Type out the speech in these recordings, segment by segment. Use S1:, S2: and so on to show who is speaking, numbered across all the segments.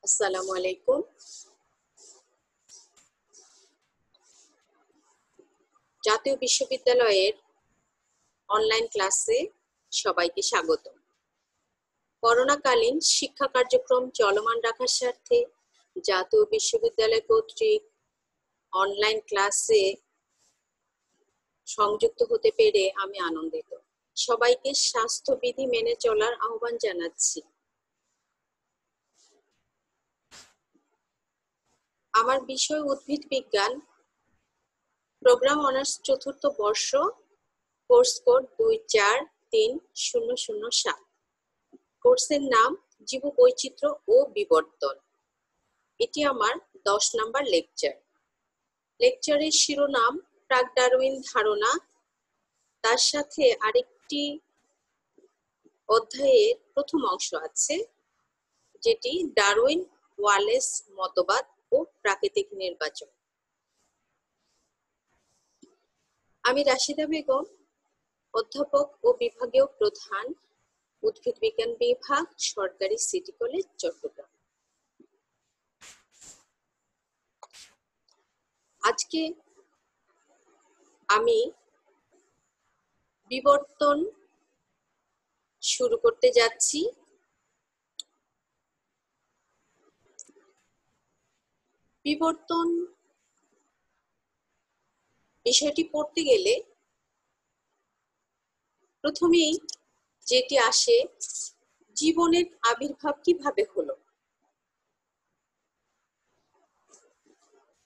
S1: আসসালামু আলাইকুম। জাতীয় বিশ্ববিদ্যালয়ের অনলাইন ক্লাসে সবাইকে স্বাগত। করোনাকালীন শিক্ষা কার্যক্রম চলমান রাখার স্বার্থে জাতীয় বিশ্ববিদ্যালয় কর্তৃক অনলাইন ক্লাসে সংযুক্ত হতে পেরে আমি আনন্দিত। সবাইকে স্বাস্থ্যবিধি মেনে চলার আহ্বান জানাচ্ছি। আমার বিষয় উদ্ভিদ বিজ্ঞান, প্রোগ্রাম অনার্স চতুর্থ বর্ষ, কোর্স কোড 2430007। কোর্সের নাম জীববৈচিত্র্য ও বিবর্তন। এটি আমার 10 নাম্বার লেকচার। লেকচারের শিরোনাম প্রাক ডারউইন ধারণা, তার সাথে আরেকটি অধ্যায়ের প্রথম অংশ আছে যেটি ডারউইন ওয়ালেস মতবাদ ও প্রাকৃতিক নির্বাচন। আমি রাশিদা বেগম, অধ্যাপক ও বিভাগীয় প্রধান, উদ্ভিদ বিজ্ঞান বিভাগ, সরকারি সিটি কলেজ, চট্টগ্রাম। আজকে আমি বিবর্তন শুরু করতে যাচ্ছি। বিবর্তন বিষয়টি পড়তে গেলে প্রথমেই যেটি আসে, জীবনের আবির্ভাব কিভাবে হলো।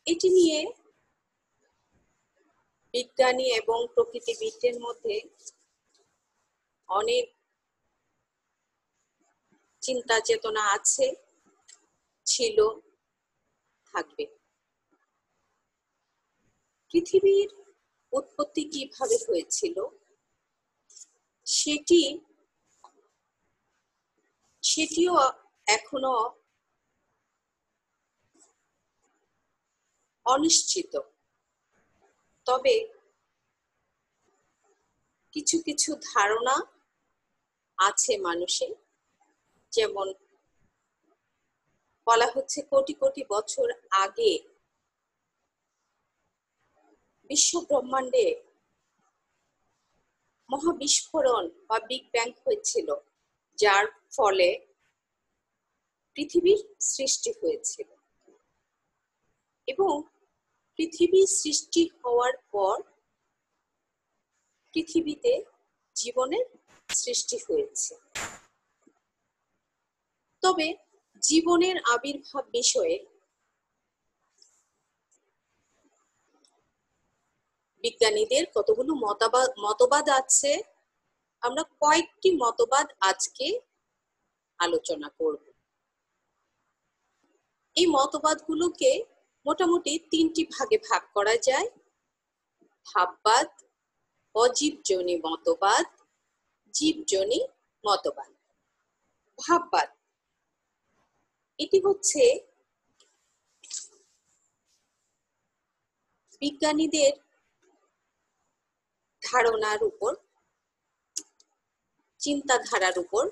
S1: এটি নিয়ে বিজ্ঞানী এবং প্রকৃতিবিদদের মধ্যে অনেক চিন্তা চেতনা আছে, ছিল, থাকবে। পৃথিবীর উৎপত্তি কিভাবে হয়েছিল সেটিও এখনো অনিশ্চিত। তবে কিছু কিছু ধারণা আছে মানুষের, যেমন বলা হচ্ছে কোটি কোটি বছর আগে বিশ্ব ব্রহ্মাণ্ডে মহাবিস্ফোরণ বা বিগ ব্যাং হয়েছিল, যার ফলে পৃথিবীর সৃষ্টি হয়েছিল এবং পৃথিবী সৃষ্টি হওয়ার পর পৃথিবীতে জীবনের সৃষ্টি হয়েছে। তবে জীবনের আবির্ভাব বিষয়ে বিজ্ঞানীদের কতগুলো মতবাদ আছে। আমরা কয়েকটি মতবাদ আজকে আলোচনা করব। এই মতবাদগুলোকে মোটামুটি 3টি ভাগে ভাগ করা যায়: ভাববাদ, অজীবজনী মতবাদ, জীবজনী মতবাদ। ভাববাদ এটি হচ্ছে বিজ্ঞানীদের ধারণার উপর, চিন্তাধারার উপর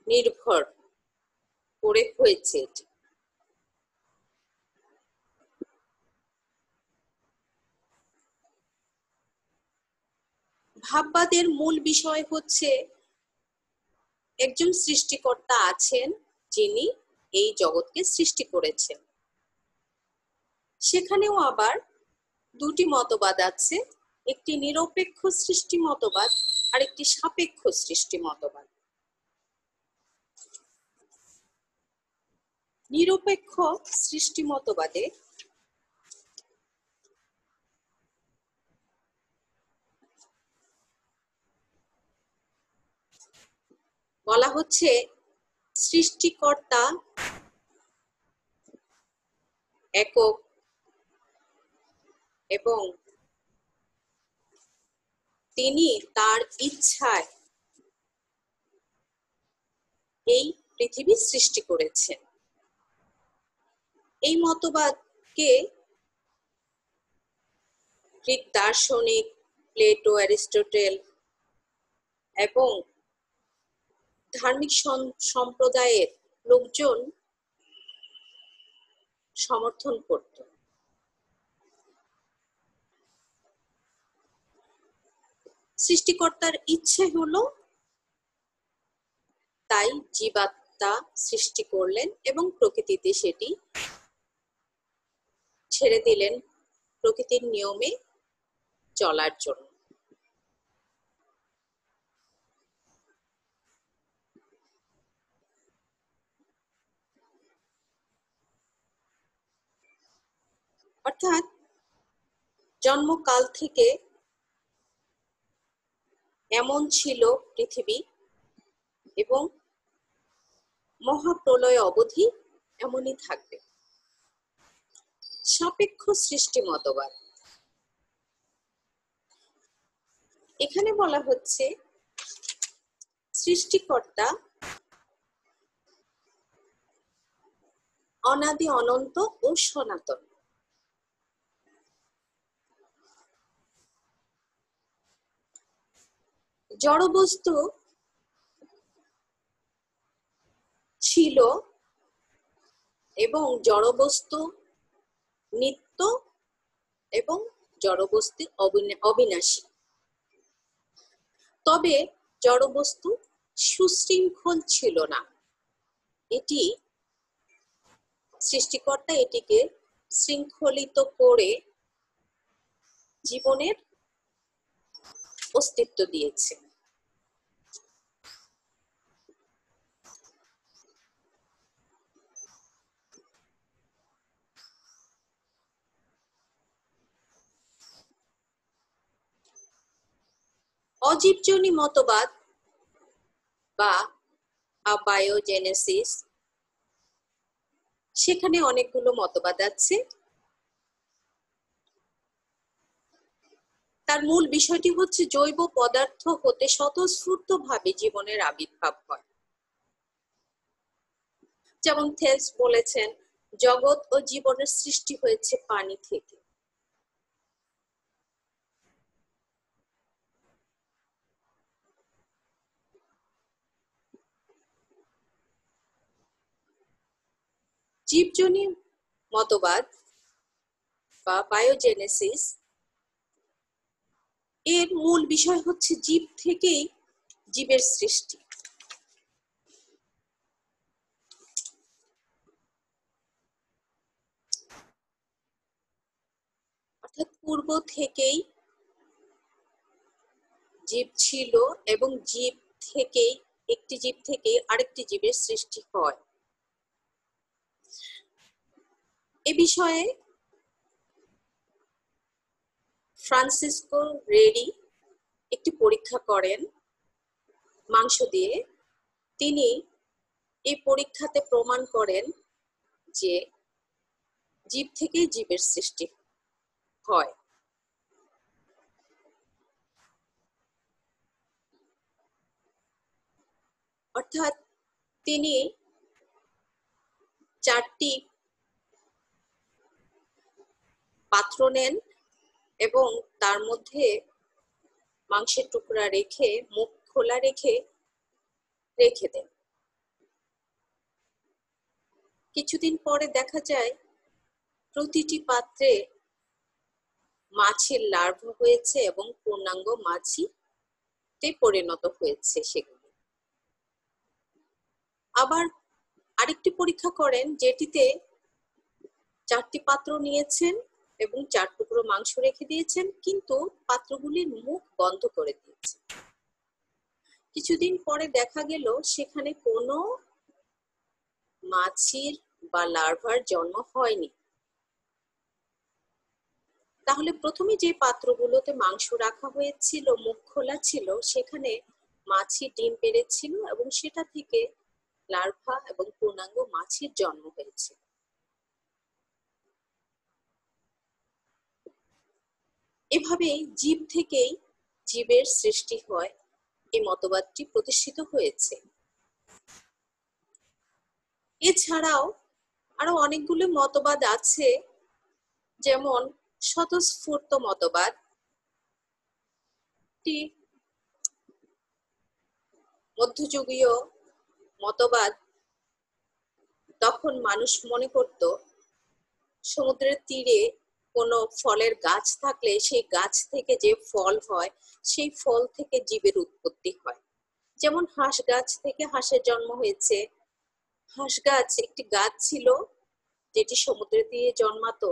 S1: নির্ভর করে হয়েছে। ভাববাদের মূল বিষয় হচ্ছে একজন সৃষ্টিকর্তা আছেন, যিনি এই জগৎকে সৃষ্টি করেছেন। সেখানেও আবার 2টি মতবাদ আছে, একটি নিরপেক্ষ সৃষ্টি মতবাদ আর একটি সাপেক্ষ সৃষ্টি মতবাদ। নিরপেক্ষ সৃষ্টি মতবাদে বলা হচ্ছে সৃষ্টিকর্তা একক এবং তিনি তার ইচ্ছায় এই পৃথিবী সৃষ্টি করেছেন। এই মতবাদকে গ্রিক দার্শনিক প্লেটো, অ্যারিস্টটল এবং ধার্মিক সম্প্রদায়ের লোকজন সমর্থন করত। সৃষ্টিকর্তার ইচ্ছে হলো তাই জীবাত্মা সৃষ্টি করলেন এবং প্রকৃতিতে সেটি ছেড়ে দিলেন প্রকৃতির নিয়মে চলার জন্য। অর্থাৎ জন্মকাল থেকে এমন ছিল পৃথিবী এবং মহাপ্রলয় অবধি এমনই থাকবে। সাপেক্ষ সৃষ্টি মতবাদ। এখানে বলা হচ্ছে সৃষ্টিকর্তা অনাদি অনন্ত ও সনাতন। জড়বস্তু ছিল এবং জড়বস্তু নিত্য এবং জড়বস্তু অবিনাশী। তবে জড়বস্তু সুশৃঙ্খল ছিল না। এটি সৃষ্টিকর্তা এটিকে শৃঙ্খলিত করে জীবনের অস্তিত্ব দিয়েছে। অজীবজনী মতবাদ বা আবায়োজেনেসিস, সেখানে অনেকগুলো মতবাদ আছে। তার মূল বিষয়টি হচ্ছে জৈব পদার্থ হতে স্বতঃস্ফূর্তভাবে জীবনের আবির্ভাব হয়। যেমন থেলস বলেছেন, জগৎ ও জীবনের সৃষ্টি হয়েছে পানি থেকে। জীবজনী মতবাদ বা বায়োজেনেসিস এর মূল বিষয় হচ্ছে জীব থেকেই জীবের সৃষ্টি। অর্থাৎ পূর্ব থেকেই জীব ছিল এবং জীব থেকেই একটি জীব থেকে আরেকটি জীবের সৃষ্টি হয়। এ বিষয়ে ফ্রান্সিসকো রেডি একটি পরীক্ষা করেন মাংস দিয়ে। তিনি এই পরীক্ষাতে প্রমাণ করেন যে জীব থেকেই জীবের সৃষ্টি হয়। অর্থাৎ তিনি 4টি পাত্র নেন এবং তার মধ্যে মাংসের টুকরা রেখে মুখ খোলা রেখে দেন। কিছুদিন পরে দেখা যায় প্রতিটি পাত্রে মাছের লার্ভা হয়েছে এবং পূর্ণাঙ্গ মাছিতে পরিণত হয়েছে সেগুলো। আবার আরেকটি পরীক্ষা করেন যেটিতে 4টি পাত্র নিয়েছেন এবং 4 টুকরো মাংস রেখে দিয়েছেন, কিন্তু পাত্রগুলির মুখ বন্ধ করে দিয়েছেন। কিছুদিন পরে দেখা গেল সেখানে কোনো মাছির বা লার্ভার জন্ম হয়নি। তাহলে প্রথমে যে পাত্রগুলোতে মাংস রাখা হয়েছিল, মুখ খোলা ছিল, সেখানে মাছি ডিম পেড়েছিল এবং সেটা থেকে লার্ভা এবং পূর্ণাঙ্গ মাছির জন্ম হয়েছে। এভাবেই জীব থেকেই জীবের সৃষ্টি হয়, এই মতবাদটি প্রতিষ্ঠিত হয়েছে। এছাড়াও আরো অনেকগুলো মতবাদ আছে, যেমন স্বতঃস্ফূর্ত মতবাদ। মধ্যযুগীয় মতবাদ, তখন মানুষ মনে করত সমুদ্রের তীরে কোনো ফলের গাছ থাকলে সেই গাছ থেকে যে ফল হয় সেই ফল থেকে জীবের উৎপত্তি হয়। যেমন হাঁস গাছ থেকে হাঁসের জন্ম হয়েছে। হাঁস গাছ একটি গাছ ছিল যেটি সমুদ্রের তীরে জন্মাতো,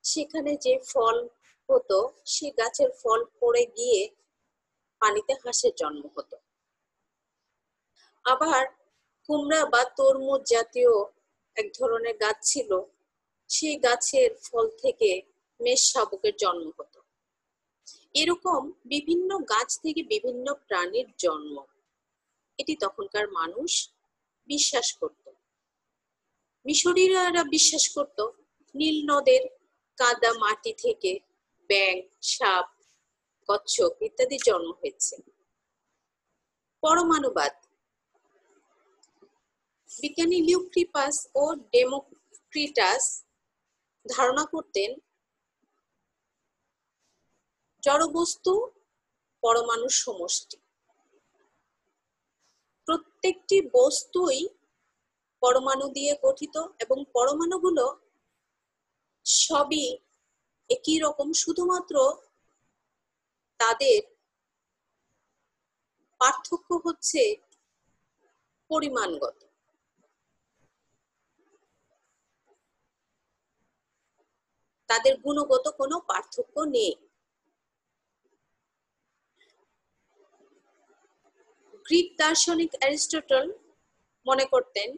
S1: সেখানে যে ফল হতো সেই গাছের ফল পড়ে গিয়ে পানিতে হাঁসের জন্ম হতো। আবার কুমড়া বা তরমুজ জাতীয় এক ধরনের গাছ ছিল, সেই গাছের ফল থেকে মেষ শাবকের জন্ম হতো। এরকম বিভিন্ন গাছ থেকে বিভিন্ন প্রাণীর জন্ম, এটি তখনকার মানুষ বিশ্বাস করত। মিশরীয়রা বিশ্বাস করত নীল নদের কাদা মাটি থেকে ব্যাঙ, সাপ, কচ্ছপ ইত্যাদি জন্ম হয়েছে। পরমাণুবাদ, বিজ্ঞানী লিউক্রিপাস ও ডেমোক্রিটাস ধারণা করতেন জড়বস্তু পরমাণুর সমষ্টি। প্রত্যেকটি বস্তুই পরমাণু দিয়ে গঠিত এবং পরমাণুগুলো সবই একই রকম, শুধুমাত্র তাদের পার্থক্য হচ্ছে পরিমাণগত। তাদের গুণগত কোনো পার্থক্য নেই। গ্রিক দার্শনিক অ্যারিস্টটল মনে করতেন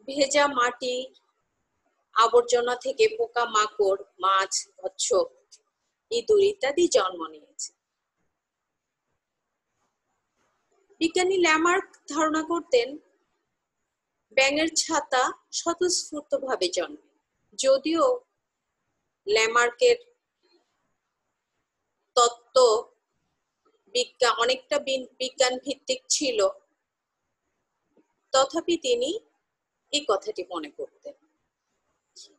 S1: ভেজা মাটি, আবর্জনা থেকে পোকা মাকড়, মাছ, কচ্ছপ, ইঁদুর ইত্যাদি জন্ম নিয়েছে। বিজ্ঞানী ল্যামার্ক ধারণা করতেন ব্যাঙের ছাতা স্বতঃস্ফূর্তভাবে জন্মে। যদিও ল্যামার্কের তত্ত্ব অনেকটা বিজ্ঞান ভিত্তিক ছিল, তথাপি তিনি এই কথাটি মনে করতেন।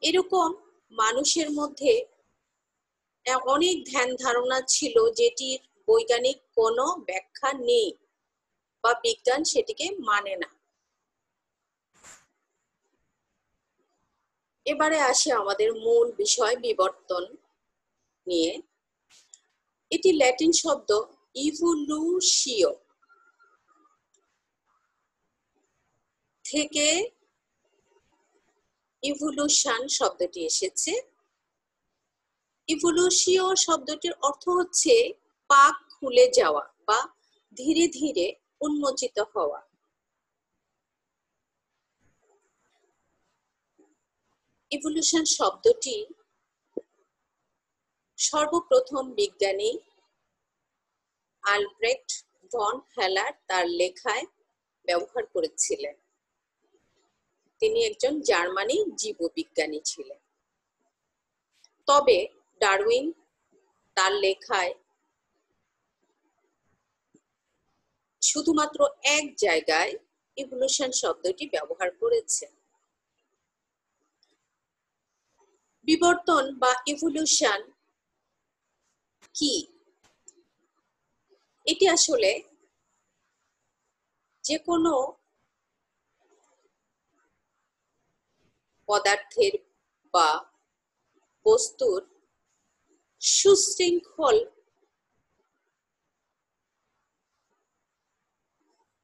S1: এরকম মানুষের মধ্যে অনেক ধ্যান ধারণা ছিল যেটির বৈজ্ঞানিক কোনো ব্যাখ্যা নেই বা বিজ্ঞান সেটিকে মানে না। এবারে আসি আমাদের মূল বিষয় বিবর্তন নিয়ে। এটি ল্যাটিন শব্দ ইভোলুশিও থেকে ইভোলুশন শব্দটি এসেছে। ইভোলুশিও শব্দটির অর্থ হচ্ছে পাক খুলে যাওয়া বা ধীরে ধীরে উন্মোচিত হওয়া। ইভোলুশন শব্দটি সর্বপ্রথম বিজ্ঞানী আলব্রেক্ট ভন হ্যালার তার লেখায় ব্যবহার করেছিলেন। তিনি একজন জার্মানি জীববিজ্ঞানী ছিলেন। তবে ডারউইন তার লেখায় শুধুমাত্র এক জায়গায় ইভোলুশন শব্দটি ব্যবহার করেছেন। বিবর্তন বা ইভোলুশন কি? এটি আসলে যে কোনো পদার্থের বা বস্তুর সুশৃঙ্খল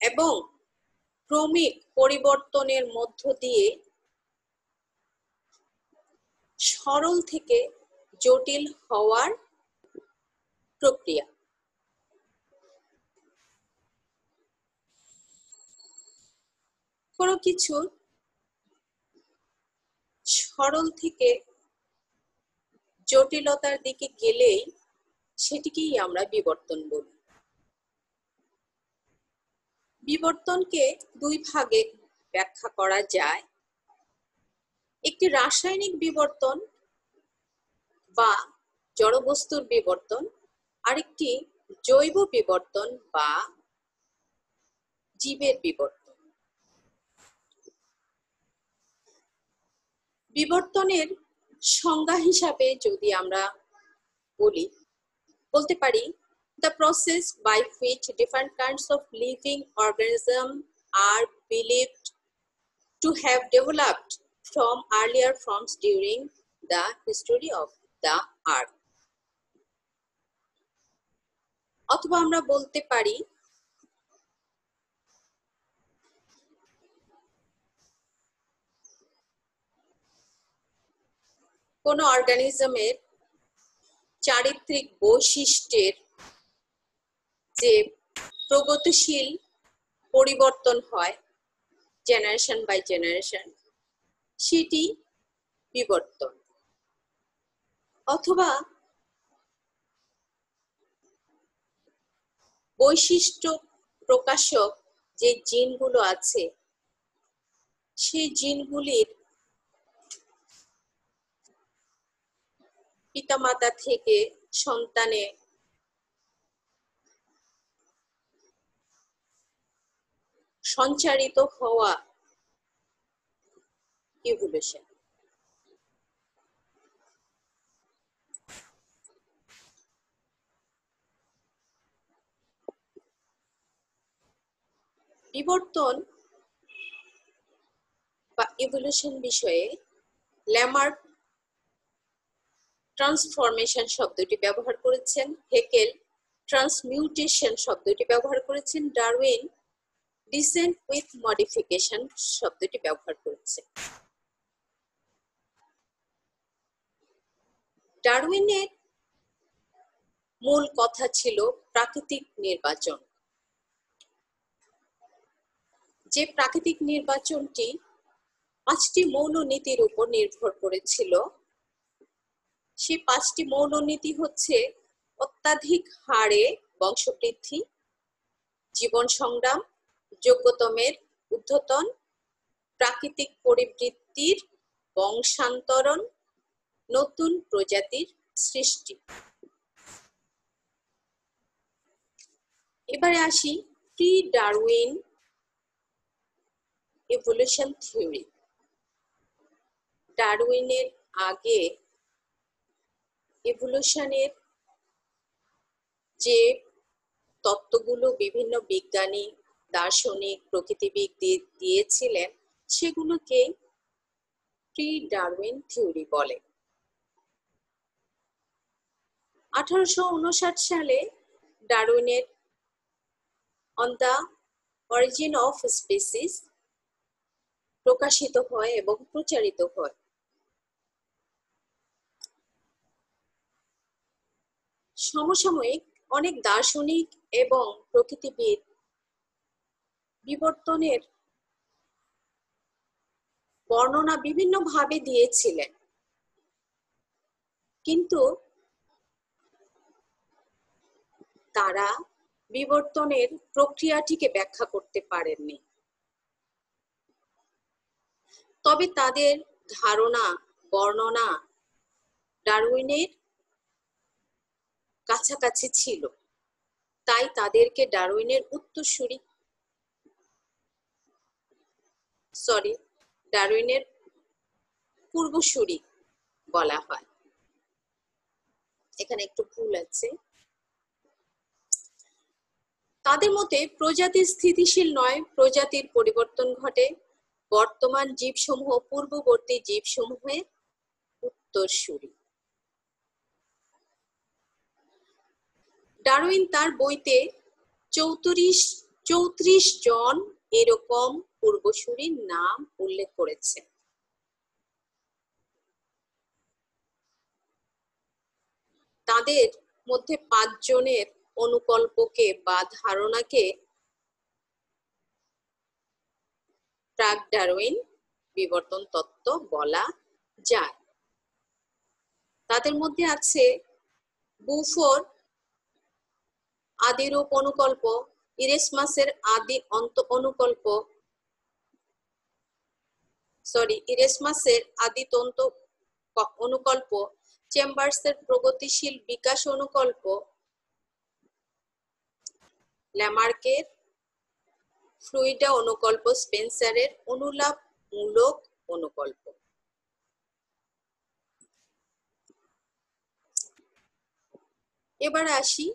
S1: এবং ক্রমিক পরিবর্তনের মধ্য দিয়ে সরল থেকে জটিল হওয়ার প্রক্রিয়া। কোনো কিছু সরল থেকে জটিলতার দিকে গেলেই সেটিকেই আমরা বিবর্তন বলি। বিবর্তনকে দুই ভাগে ব্যাখ্যা করা যায়। একটি রাসায়নিক বিবর্তন বা জড়বস্তুর বিবর্তন, আরেকটি জৈব বিবর্তন বা জীবের বিবর্তন। বিবর্তনের সংজ্ঞা হিসাবে যদি আমরা বলতে পারি The process by which different kinds of living organisms are believed to have developed from earlier forms during the history of the earth. অথবা আমরা বলতে পারি কোন অর্গানিজমের চারিত্রিক বৈশিষ্ট্যের যে প্রগতিশীল পরিবর্তন হয় জেনারেশন বাই জেনারেশন, সেটি বিবর্তন। অথবা বৈশিষ্ট্য প্রকাশক যে জিনগুলো আছে সেই জিনগুলির পিতামাতা থেকে সন্তানে সঞ্চারিত হওয়া ইভলিউশন। বিবর্তন বা ইভলিউশন বিষয়ে ল্যামার্ক ট্রান্সফরমেশন শব্দটি ব্যবহার করেছেন, হেকেল ট্রান্সমিউটেশন শব্দটি ব্যবহার করেছেন, ডারউইন ডিসেন্ট উইথ মডিফিকেশন শব্দটি ব্যবহার করেছেন। ডারউইনের মূল কথা ছিল প্রাকৃতিক নির্বাচন, যে প্রাকৃতিক নির্বাচনটি 5টি মৌল নীতির উপর নির্ভর করেছিল। সেই 5টি মৌল নীতি হচ্ছে অত্যাধিক হারে বংশবৃদ্ধি, জীবন সংগ্রাম, যোগ্যতমের ঊর্ধ্বতন, প্রাকৃতিক পরিবৃত্তির বংশান্তরণ, নতুন প্রজাতির সৃষ্টি। এবারে আসি প্রি ডারউইন ইভলিউশন থিওরি। ডারউইনের আগে ইভলিউশনের যে তত্ত্বগুলো বিভিন্ন বিজ্ঞানী, দার্শনিক, প্রকৃতিবিদ দিয়েছিলেন সেগুলোকে প্রি ডারউইন থিওরি বলে। 1859 সালে ডারউইনের on the origin of species প্রকাশিত হয় এবং প্রচারিত হয়। সমসাময়িক অনেক দার্শনিক এবং প্রকৃতিবিদ বিবর্তনের বর্ণনা বিভিন্নভাবে দিয়েছিলেন, কিন্তু তারা বিবর্তনের প্রক্রিয়াটিকে ব্যাখ্যা করতে পারেননি। তবে তাদের ধারণা বর্ণনা ডারউইনের কাছাকাছি ছিল, তাই তাদেরকে ডারউইনের ডারউইনের পূর্বসূরি বলা হয়। এখানে একটু ভুল আছে। তাদের মতে প্রজাতি স্থিতিশীল নয়, প্রজাতির পরিবর্তন ঘটে। বর্তমান জীবসমূহ পূর্ববর্তী জীবসমূহের উত্তরসূরি। ডারউইন তার বইতে 34 জন এরকম পূর্বসূরির নাম উল্লেখ করেছেন। তাদের মধ্যে 5 জনের অনুকল্পকে বা ধারণাকে প্রাক ডারউইন বিবর্তন তত্ত্ব বলা যায়। তাদের মধ্যে আছে বুফোর আদিরূপ অনুকল্প, ইরেসমাসের আদি অন্ত অনুকল্প, ইরেসমাসের আদিতন্ত অনুকল্প, চেম্বার্সের প্রগতিশীল বিকাশ অনুকল্প, ল্যামার্কের ফ্লুইডা অনুকল্প, স্পেন্সারের অনুলাপমূলক অনুকল্প। এবার আসি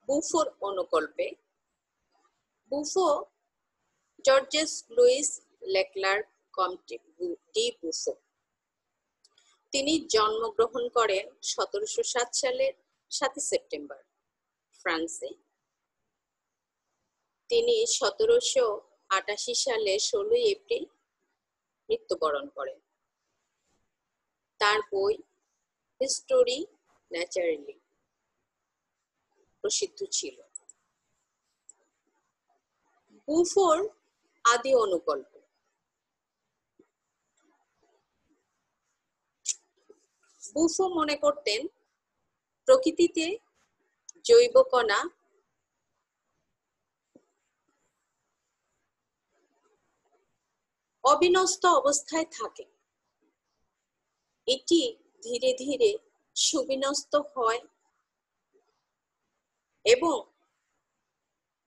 S1: বুফোর অনুকল্পে। বুফো জর্জেস লুইস লেক্লার্ক কম্টে ডি বুফো। তিনি জন্মগ্রহণ করেন 1707 সালের 7 সেপ্টেম্বর ফ্রান্সে। তিনি 1788 সালে 16 এপ্রিল মৃত্যুবরণ করেন। তার বই হিস্টোরি ন্যাচারালি প্রসিদ্ধ ছিল। বুফোর আদি অনুকল্প। বুফো মনে করতেন প্রকৃতিতে জৈব কণা অবিনষ্ট অবস্থায় থাকে, এটি ধীরে ধীরে সুবিনষ্ট হয় এবং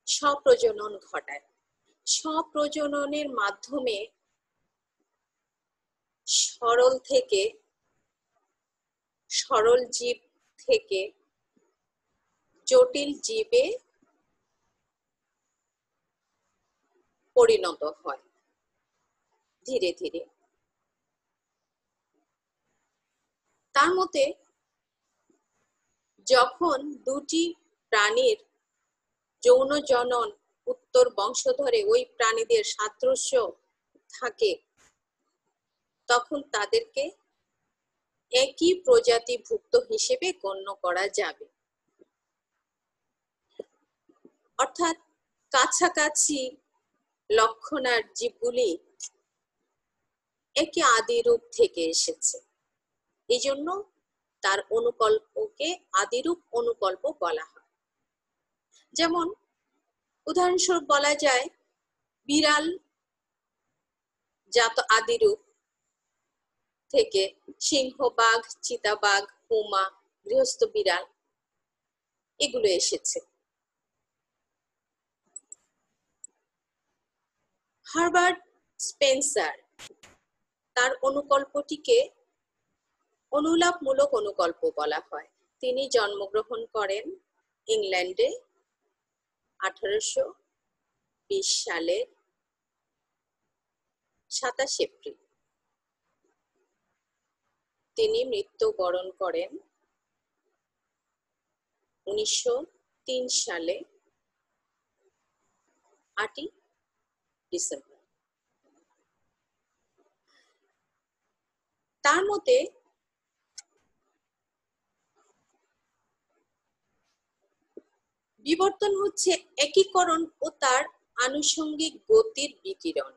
S1: স্বপ্রজনন ঘটায়। স্বপ্রজননের মাধ্যমে সরল জীব থেকে জটিল জীবে পরিণত হয় ধীরে ধীরে। তার মতে যখন দুটি প্রাণীর যৌন জনন উত্তর বংশধরে ওই প্রাণীদের সাদৃশ্য থাকে, তখন তাদেরকে একই প্রজাতিভুক্ত হিসেবে গণ্য করা যাবে। অর্থাৎ কাছাকাছি লক্ষণার জীবগুলি একই আদি রূপ থেকে এসেছে, এই জন্য তার অনুকল্পকে আদিরূপ অনুকল্প বলা হয়। যেমন উদাহরণস্বরূপ বলা যায় বিড়াল জাত আদিরূপ থেকে সিংহ, বাঘ, চিতাবাঘ, পুমা, গৃহস্থ বিড়াল এগুলো এসেছে। হার্বার্ট স্পেন্সার তার অনুকল্পটিকে অনুলাপমূলক অনুকল্প বলা হয়। তিনি জন্মগ্রহণ করেন ইংল্যান্ডে 1820 সালের 27 এপ্রিল। তিনি মৃত্যুবরণ করেন 1903 সালে 8 ডিসেম্বর। তার মতে বিবর্তন হচ্ছে একীকরণ ও তার আনুষঙ্গিক গতির বিকিরণ।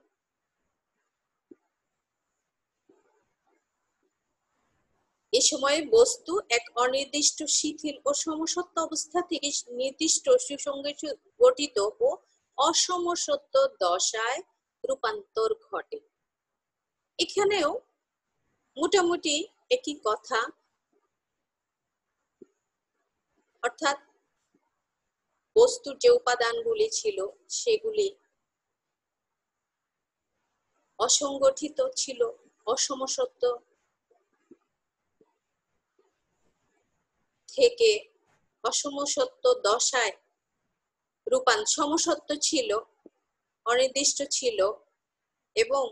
S1: এ সময়ে বস্তু এক অনির্দিষ্ট শিথিল ও সমসত্ব অবস্থা থেকে নির্দিষ্ট সুসংগঠিত ও অসমসত্ব দশায় রূপান্তর ঘটে। এখানেও মোটামুটি একই কথা, অর্থাৎ বস্তুর যে উপাদানগুলি ছিল সেগুলি অসংগঠিত ছিল, অসমসত্ব থেকে অসমসত্ব দশায় সমসত্ব ছিল, অনির্দিষ্ট ছিল এবং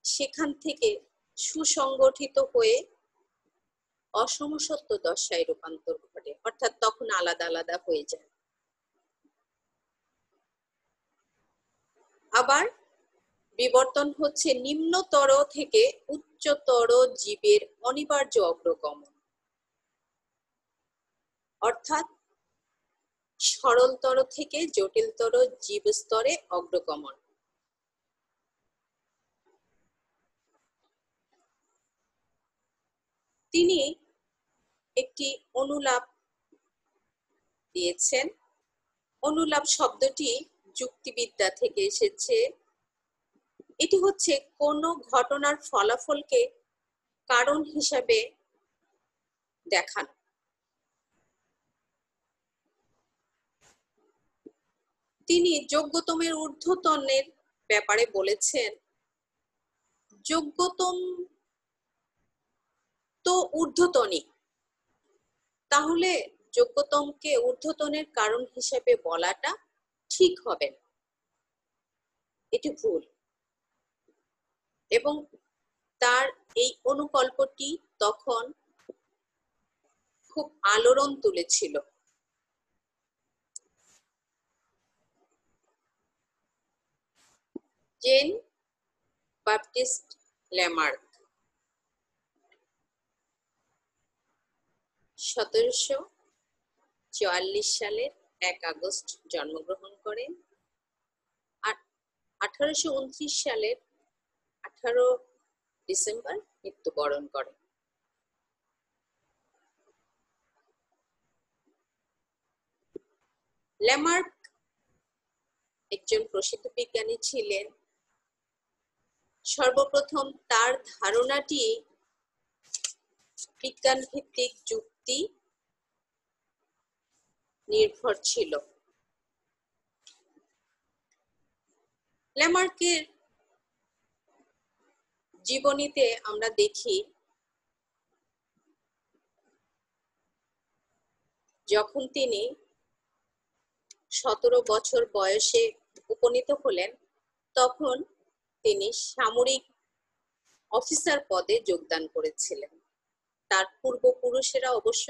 S1: সেখান থেকে সুসংগঠিত হয়ে অসমসত্ব দশায় রূপান্তর ঘটে, অর্থাৎ তখন আলাদা আলাদা হয়ে যায়। আবার বিবর্তন হচ্ছে নিম্নতর থেকে উচ্চতর জীবের অনিবার্য অগ্রগমন, অর্থাৎ সরলতর থেকে জটিলতর জীব স্তরে অগ্রগমন। তিনি একটি অনুলাপ দিয়েছেন। অনুলাপ শব্দটি যুক্তিবিদ্যা থেকে এসেছে। এটি হচ্ছে কোনো ঘটনার ফলাফলকে কারণ হিসাবে দেখানো। তিনি যোগ্যতমের ঊর্ধ্বতনের ব্যাপারে বলেছেন, যোগ্যতম তো ঊর্ধ্বতনই, তাহলে যোগ্যতমকে ঊর্ধ্বতনের কারণ হিসেবে বলাটা ঠিক হবে না, এটি ভুল। এবং তার এই অনুকল্পটি তখন খুব আলোড়ন তুলেছিল। জেন বাপটিস্ট ল্যামার্ক 1744 সালের 1 আগস্ট জন্মগ্রহণ করেন আর 1829 সালের 18 ডিসেম্বর মৃত্যুবরণ করেন। ল্যামার্ক একজন প্রসিদ্ধ বিজ্ঞানী ছিলেন। সর্বপ্রথম তার ধারণাটি বিজ্ঞান ভিত্তিক যুক্তি নির্ভর ছিল। ল্যামার্কের জীবনীতে আমরা দেখি যখন তিনি 17 বছর বয়সে উপনীত হলেন তখন তিনি সামরিক অফিসার পদে যোগদান করেছিলেন। তার পূর্বপুরুষেরা অবশ্য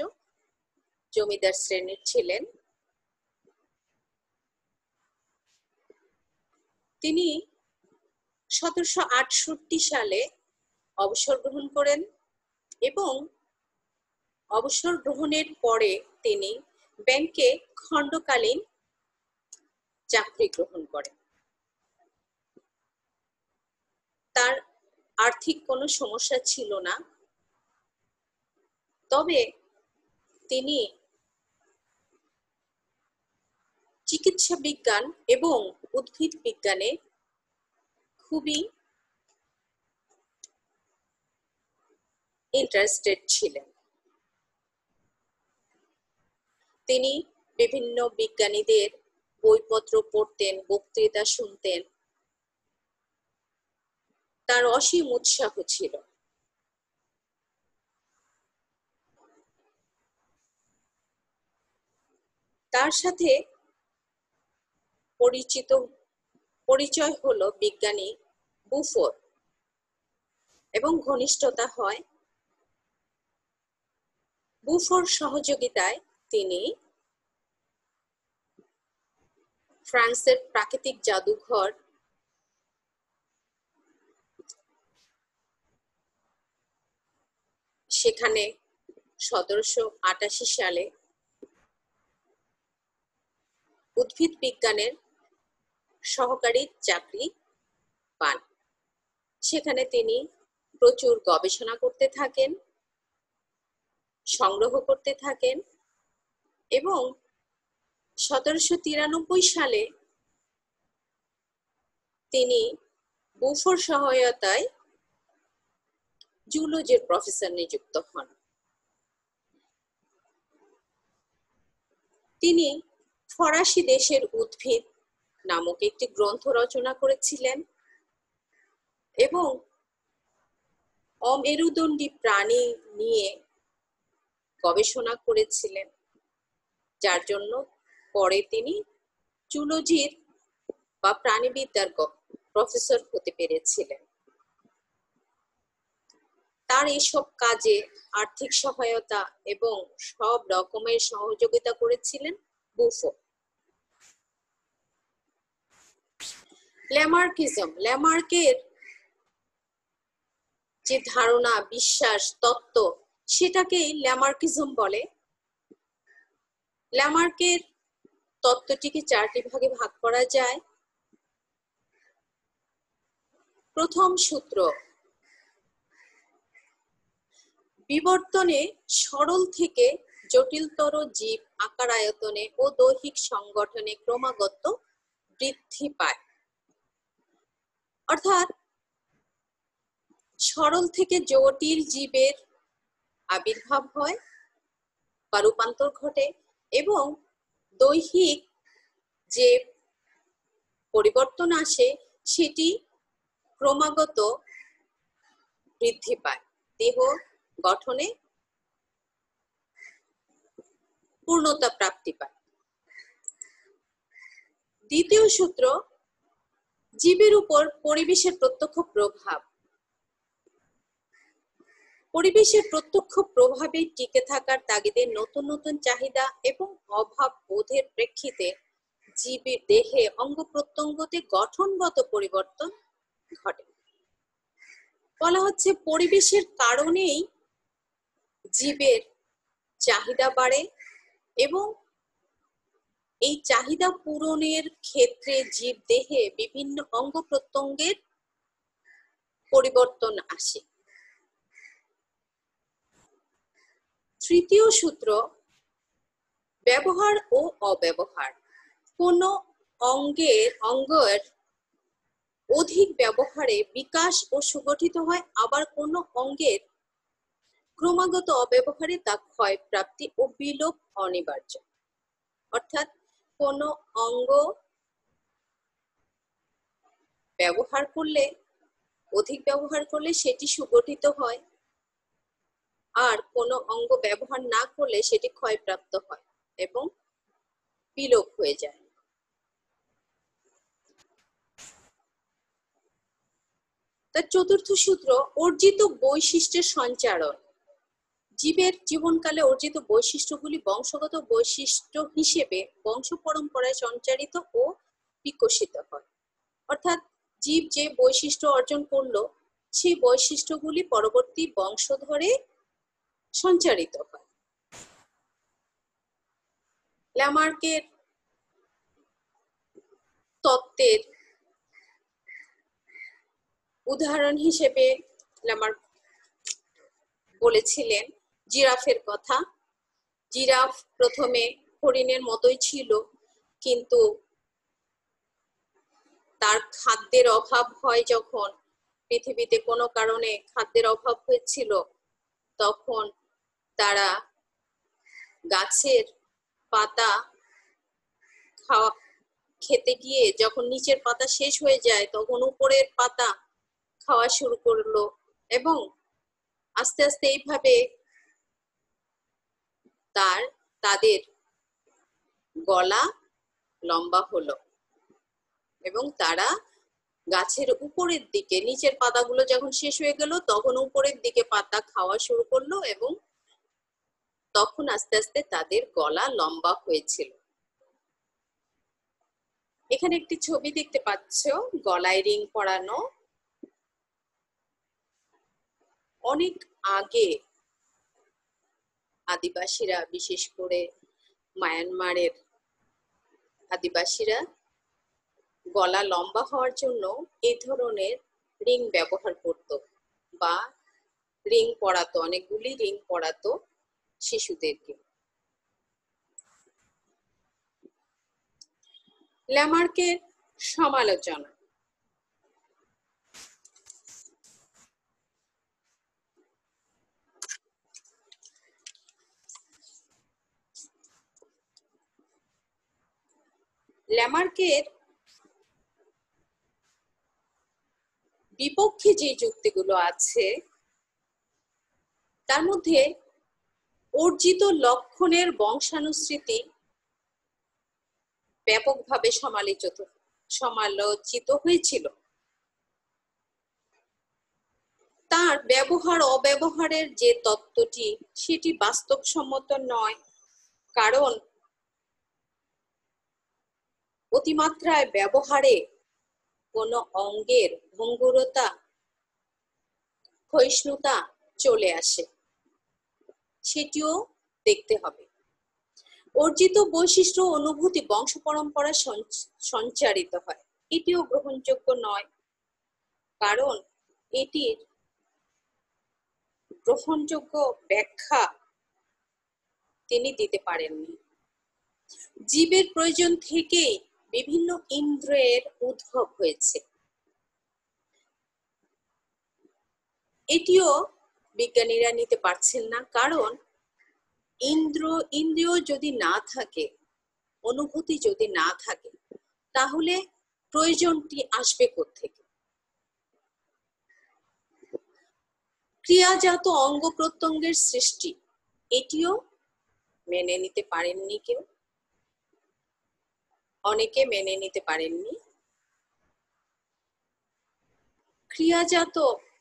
S1: জমিদার শ্রেণীর ছিলেন। তিনি 1768 সালে অবসর গ্রহণ করেন এবং অবসর গ্রহণের পরে তিনি ব্যাংকে খণ্ডকালীন চাকরি গ্রহণ করেন। তার আর্থিক কোনো সমস্যা ছিল না, তবে তিনি চিকিৎসা বিজ্ঞান এবং উদ্ভিদ বিজ্ঞানে খুবই ইন্টারেস্টেড ছিলেন। তিনি বিভিন্ন বিজ্ঞানীদের বইপত্র পড়তেন, বক্তৃতা শুনতেন। তার অসীম উৎসাহ ছিল। তার সাথে পরিচয় হলো বিজ্ঞানী বুফোর এবং ঘনিষ্ঠতা হয়। বুফোর সহযোগিতায় তিনি ফ্রান্সের প্রাকৃতিক জাদুঘর সেখানে 1788 সালে উদ্ভিদ বিজ্ঞানের সহকারী চাকরি পান। সেখানে তিনি প্রচুর গবেষণা করতে থাকেন, সংগ্রহ করতে থাকেন এবং 1793 সালে তিনি বুফোর সহায়তায় জুলজির প্রফেসর নিযুক্ত হন। তিনি ফরাসি দেশের উদ্ভিদ নামক একটি গ্রন্থ রচনা করেছিলেন এবং অমেরুদণ্ডী প্রাণী নিয়ে গবেষণা করেছিলেন, যার জন্য পরে তিনি জুলজির বা প্রাণীবিদ্যার প্রফেসর হতে পেরেছিলেন। তার এসব কাজে আর্থিক সহায়তা এবং সব রকমের সহযোগিতা করেছিলেন বুফো। ল্যামার্কের যে ধারণা, বিশ্বাস, তত্ত্ব, সেটাকেই ল্যামার্কিজম বলে। ল্যামার্কের তত্ত্বটিকে 4টি ভাগে ভাগ করা যায়। প্রথম সূত্র, বিবর্তনে সরল থেকে জটিলতর জীব আকার, আয়তনে ও দৈহিক সংগঠনে ক্রমাগত বৃদ্ধি পায়। অর্থাৎ সরল থেকে জটিল জীবের আবির্ভাব হয় বা রূপান্তর ঘটে এবং দৈহিক যে পরিবর্তন আসে সেটি ক্রমাগত বৃদ্ধি পায়। দেহ গঠনে পূর্ণতা প্রাপ্তি পায়। দ্বিতীয় সূত্র, জীবের উপর পরিবেশের প্রত্যক্ষ প্রভাব। পরিবেশের প্রত্যক্ষ প্রভাবে টিকে থাকার তাগিদে নতুন নতুন চাহিদা এবং অভাব বোধের প্রেক্ষিতে জীবের দেহে অঙ্গ প্রত্যঙ্গতে গঠনগত পরিবর্তন ঘটে। বলা হচ্ছে পরিবেশের কারণেই জীবের চাহিদা বাড়ে এবং এই চাহিদা পূরণের ক্ষেত্রে জীব দেহে বিভিন্ন অঙ্গ প্রত্যঙ্গের পরিবর্তন আসে। তৃতীয় সূত্র, ব্যবহার ও অব্যবহার। কোন অঙ্গের অধিক ব্যবহারে বিকাশ ও সুগঠিত হয়, আবার কোন অঙ্গের ক্রমাগত অব্যবহারে তা ক্ষয় প্রাপ্তি ও বিলোপ অনিবার্য। অর্থাৎ কোন অঙ্গ ব্যবহার করলে, অধিক ব্যবহার করলে সেটি সুগঠিত হয়, আর কোন অঙ্গ ব্যবহার না করলে সেটি ক্ষয়প্রাপ্ত হয় এবং বিলোপ হয়ে যায়। তার চতুর্থ সূত্র, অর্জিত বৈশিষ্ট্যের সঞ্চারণ। জীবের জীবনকালে অর্জিত বৈশিষ্ট্যগুলি বংশগত বৈশিষ্ট্য হিসেবে বংশ পরম্পরায় সঞ্চারিত ও বিকশিত হয়। অর্থাৎ জীব যে বৈশিষ্ট্য অর্জন করলো সেই বৈশিষ্ট্যগুলি পরবর্তী বংশধরে সঞ্চারিত হয়। ল্যামার্কের তত্ত্বের উদাহরণ হিসেবে ল্যামার্ক বলেছিলেন জিরাফের কথা। জিরাফ প্রথমে হরিণের মতোই ছিল, কিন্তু তার খাদ্যের অভাব হয় যখন, পৃথিবীতে কোনো কারণে খাদ্যের অভাব হয়েছিল, তখন তারা গাছের পাতা খেতে গিয়ে যখন নিচের পাতা শেষ হয়ে যায় তখন উপরের পাতা খাওয়া শুরু করলো এবং আস্তে আস্তে এইভাবে তাদের গলা লম্বা হলো এবং তারা গাছের উপরের দিকে, নিচের পাতাগুলো যখন শেষ হয়ে গেল তখন উপরের দিকে পাতা খাওয়া শুরু করলো এবং তখন আস্তে আস্তে তাদের গলা লম্বা হয়েছিল। এখানে একটি ছবি দেখতে পাচ্ছ, গলায় রিং পরানো। অনেক আগে আদিবাসীরা, বিশেষ করে মায়ানমারের আদিবাসীরা গলা লম্বা হওয়ার জন্য এই ধরনের রিং ব্যবহার করত বা রিং পরাতো, অনেকগুলি রিং পরাতো শিশুদেরকে। ল্যামার্কের সমালোচনা। ল্যামার্কের বিপক্ষে যে যুক্তিগুলো আছে তার মধ্যে অর্জিত লক্ষণের বংশানুস্মৃতি ব্যাপকভাবে সমালোচিত হয়েছিল। তার ব্যবহার অব্যবহারের যে তত্ত্বটি সেটি বাস্তবসম্মত নয়, কারণ অতিমাত্রায় ব্যবহারে কোনো অঙ্গের ভঙ্গুরতা, ক্ষয়িষ্ণুতা চলে আসে, সেটিও দেখতে হবে। অর্জিত বৈশিষ্ট্য অনুভূতি বংশ পরম্পরা সঞ্চারিত হয়, এটিও গ্রহণযোগ্য নয়, কারণ এটির গ্রহণযোগ্য ব্যাখ্যা তিনি দিতে পারেননি। জীবের প্রয়োজন থেকেই বিভিন্ন ইন্দ্রিয়ের উদ্ভব হয়েছে, এটিও বিজ্ঞানীরা নিতে পারছেন না, কারণ ইন্দ্রিয় যদি না থাকে, অনুভূতি যদি না থাকে, তাহলে প্রয়োজনটি আসবে কোত্থেকে? ক্রিয়াজাত অঙ্গ প্রত্যঙ্গের সৃষ্টি, এটিও মেনে নিতে পারেননি কেউ, অনেকে মেনে নিতে পারেননি। ক্রিয়াজাত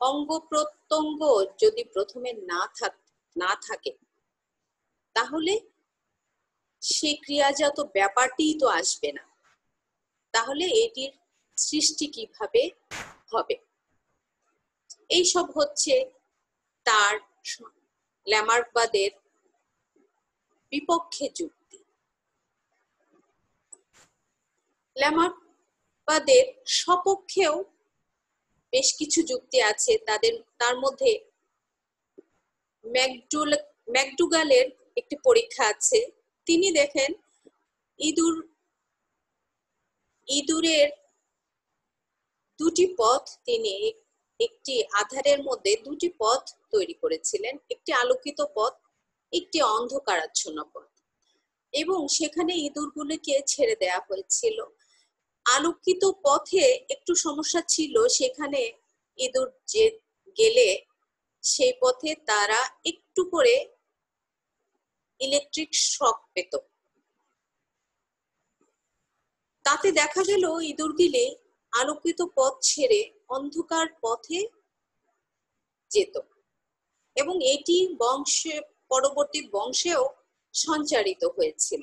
S1: অঙ্গ প্রত্যঙ্গ যদি প্রথমে না থাকে তাহলে সেই ক্রিয়াজাত ব্যাপারটিই তো আসবে না, তাহলে এটির সৃষ্টি কিভাবে হবে? এইসব হচ্ছে তার ল্যামার্কবাদের বিপক্ষে যুক্তি। ল্যামার্কবাদের সপক্ষেও বেশ কিছু যুক্তি আছে। তার মধ্যে ম্যাকডুগালের একটি পরীক্ষা আছে। তিনি দেখেন ইঁদুরের দুটি পথ, তিনি একটি আধারের মধ্যে দুটি পথ তৈরি করেছিলেন, একটি আলোকিত পথ, একটি অন্ধকারাচ্ছন্ন পথ, এবং সেখানে ইঁদুরগুলিকে ছেড়ে দেওয়া হয়েছিল। আলোকিত পথে একটু সমস্যা ছিল, সেখানে ইঁদুর যে গেলে সেই পথে তারা একটু করে ইলেকট্রিক শক পেত। তাতে দেখা গেল ইঁদুরগুলি আলোকিত পথ ছেড়ে অন্ধকার পথে যেত, এবং এটি পরবর্তী বংশেও সঞ্চারিত হয়েছিল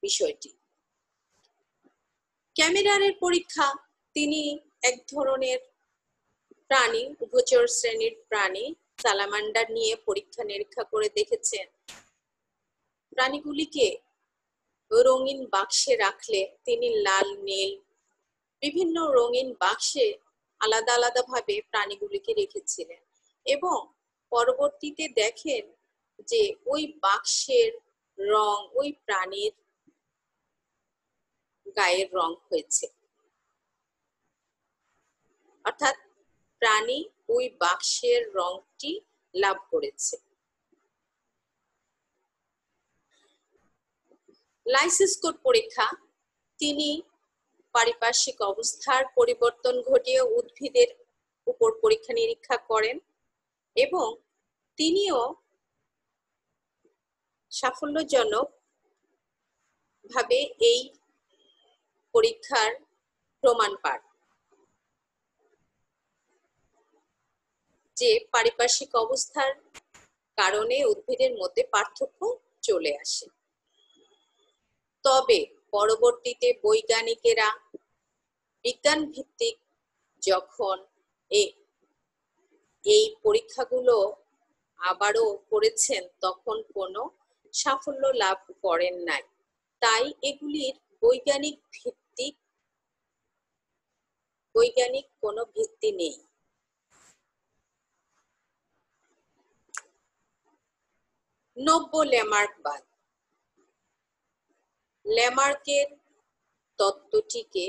S1: বিষয়টি। ক্যামেরারের পরীক্ষা, তিনি এক ধরনের প্রাণী, উভচর শ্রেণীর প্রাণী সালামান্ডার নিয়ে পরীক্ষা নিরীক্ষা করে দেখেছেন প্রাণীগুলিকে রঙিন বাক্সে রাখলে তিনি লাল, নীল বিভিন্ন রঙিন বাক্সে আলাদা আলাদা ভাবে প্রাণীগুলিকে রেখেছিলেন, এবং পরবর্তীতে দেখেন যে ওই বাক্সের রং ওই প্রাণীর গায়ের রং হয়েছে, অর্থাৎ প্রাণী ওই বাক্সের রংটি লাভ করেছে। লাইসিসকোর পরীক্ষা, তিনি পারিপার্শ্বিক অবস্থার পরিবর্তন ঘটিয়ে উদ্ভিদের উপর পরীক্ষা নিরীক্ষা করেন, এবং তিনিও সাফল্যজনক ভাবে এই পরীক্ষার প্রমাণ পান যে পারিপার্শ্বিক অবস্থার কারণে উদ্ভিদের মধ্যে পার্থক্য চলে আসে। তবে পরবর্তীতে বৈজ্ঞানিকেরা বিজ্ঞান ভিত্তিক যখন এই পরীক্ষাগুলো আবারও করেছেন তখন কোনো সাফল্য লাভ করেন নাই, তাই এগুলির বৈজ্ঞানিক কোনো ভিত্তি নেই। নব্য ল্যামার্কবাদ, ল্যামার্কের তত্ত্বটিকে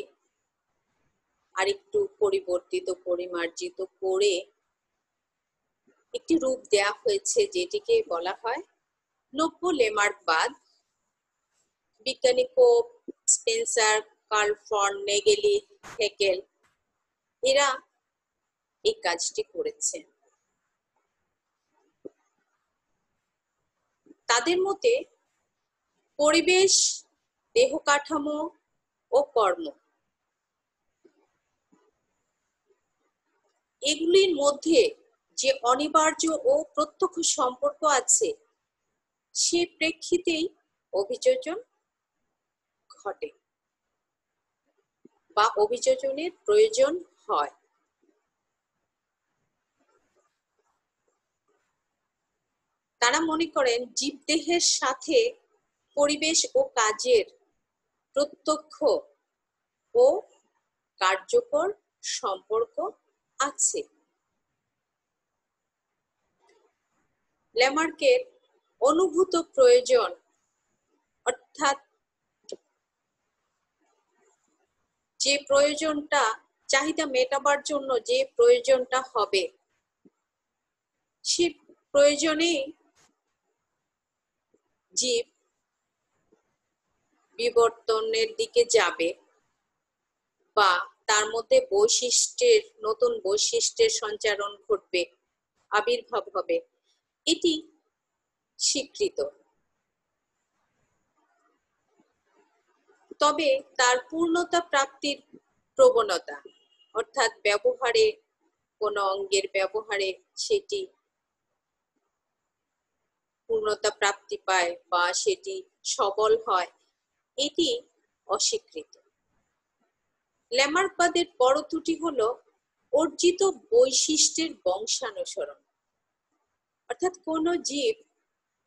S1: আরেকটু পরিবর্তিত পরিমার্জিত করে একটি রূপ দেয়া হয়েছে, যেটিকে বলা হয় নব্য ল্যামার্কবাদ। বিজ্ঞানী কোপ, স্পেন্সার, কার্ল ফর্ন, নেগেলি, হেকেল এরা এই কাজটি করেছেন। তাদের মতে পরিবেশ, দেহ কাঠামো ও কর্ম এগুলির মধ্যে যে অনিবার্য ও প্রত্যক্ষ সম্পর্ক আছে সে প্রেক্ষিতেই অভিযোজন ঘটে বা অভিযোজনের প্রয়োজন হয়। তারা মনে করেন জীবদেহের সাথে পরিবেশ ও কাজের প্রত্যক্ষ ও কার্যকর সম্পর্ক আছে। ল্যামার্কের অনুভূত প্রয়োজন, অর্থাৎ যে প্রয়োজনটা, চাহিদা মেটাবার জন্য যে প্রয়োজনটা হবে সে প্রয়োজনেই জীব বিবর্তনের দিকে যাবে বা তার মধ্যে নতুন বৈশিষ্ট্যের সঞ্চারণ ঘটবে, আবির্ভাব হবে, এটি স্বীকৃত। তবে তার পূর্ণতা প্রাপ্তির প্রবণতা, অর্থাৎ ব্যবহারে, কোনো অঙ্গের ব্যবহারে সেটি পূর্ণতা প্রাপ্তি পায় বা সেটি সবল হয়, এটি অস্বীকৃত। ল্যামার্কবাদের বড় ত্রুটি হলো অর্জিত বৈশিষ্ট্যের বংশানুসরণ, অর্থাৎ কোন জীব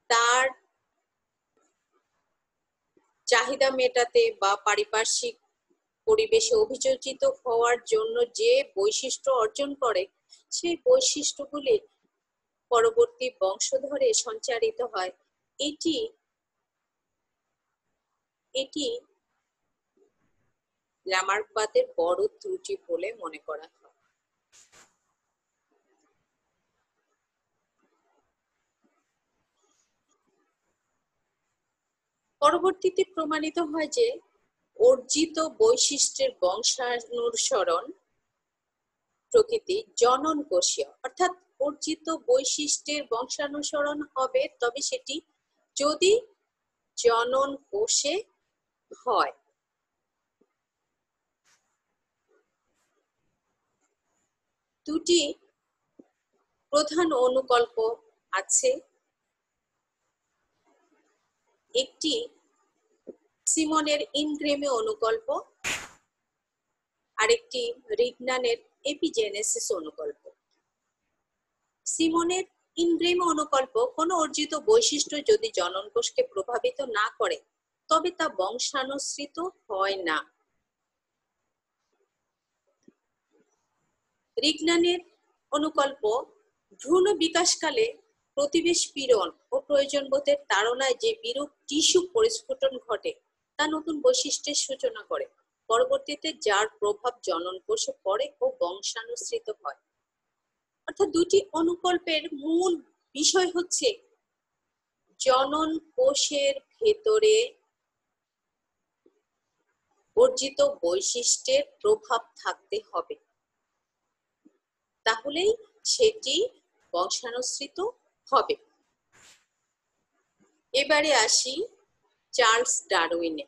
S1: তার চাহিদা মেটাতে বা পারিপার্শ্বিক পরিবেশে অভিযোজিত হওয়ার জন্য যে বৈশিষ্ট্য অর্জন করে, সেই বৈশিষ্ট্যগুলি পরবর্তী বংশধরে সঞ্চারিত হয়, এটি এটি ল্যামার্কবাদের বড় ত্রুটি বলে মনে করা হয়। পরবর্তীতে প্রমাণিত হয় যে অর্জিত বৈশিষ্ট্যের বংশানুসরণ প্রকৃতি জনন কোষীয়, অর্থাৎ অর্জিত বৈশিষ্ট্যের বংশানুসরণ হবে তবে সেটি যদি জনন কোষে হয়। দুটি প্রধান অনুকল্প আছে, একটি সিমনের ইনগ্রেমে অনুকল্প, আরেকটি রিগনানের এপিজেনেসিস অনুকল্প। সিমনের ইনগ্রেমে অনুকল্প কোনো অর্জিত বৈশিষ্ট্য যদি জনন কোষকে প্রভাবিত না করে তবে তা বংশানুসৃত হয় না। রিগনানের অনুকল্প ভ্রূণ বিকাশকালে প্রতিবেশ পীড়ন ও প্রয়োজনবোধের তাড়নায় যে বিরূপ টিস্যু পরিস্ফুটন ঘটে তা নতুন বৈশিষ্ট্যের সূচনা করে, পরবর্তীতে যার প্রভাব জনন কোষে পড়ে ও বংশানুসৃত হয়। অর্থাৎ দুটি অনুকল্পের মূল বিষয় হচ্ছে জনন কোষের ভেতরে অর্জিত বৈশিষ্ট্যের প্রভাব থাকতে হবে, তাহলেই সেটি বংশানুসৃত হবে। এবারে আসি চার্লস ডারউইনে।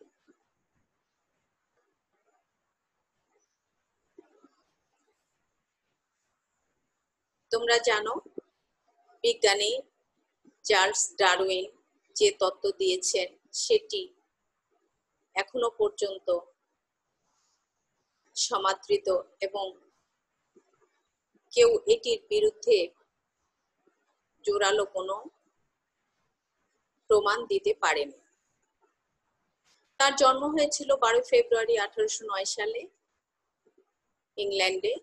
S1: তোমরা জানো বিজ্ঞানী চার্লস ডারউইন যে তত্ত্ব দিয়েছেন সেটি এখনো পর্যন্ত সমাদৃত এবং কেউ এটির বিরুদ্ধে জোরালো কোনো প্রমাণ দিতে পারেনি। তার জন্ম হয়েছিল 12 ফেব্রুয়ারি 1809 সালে ইংল্যান্ডে,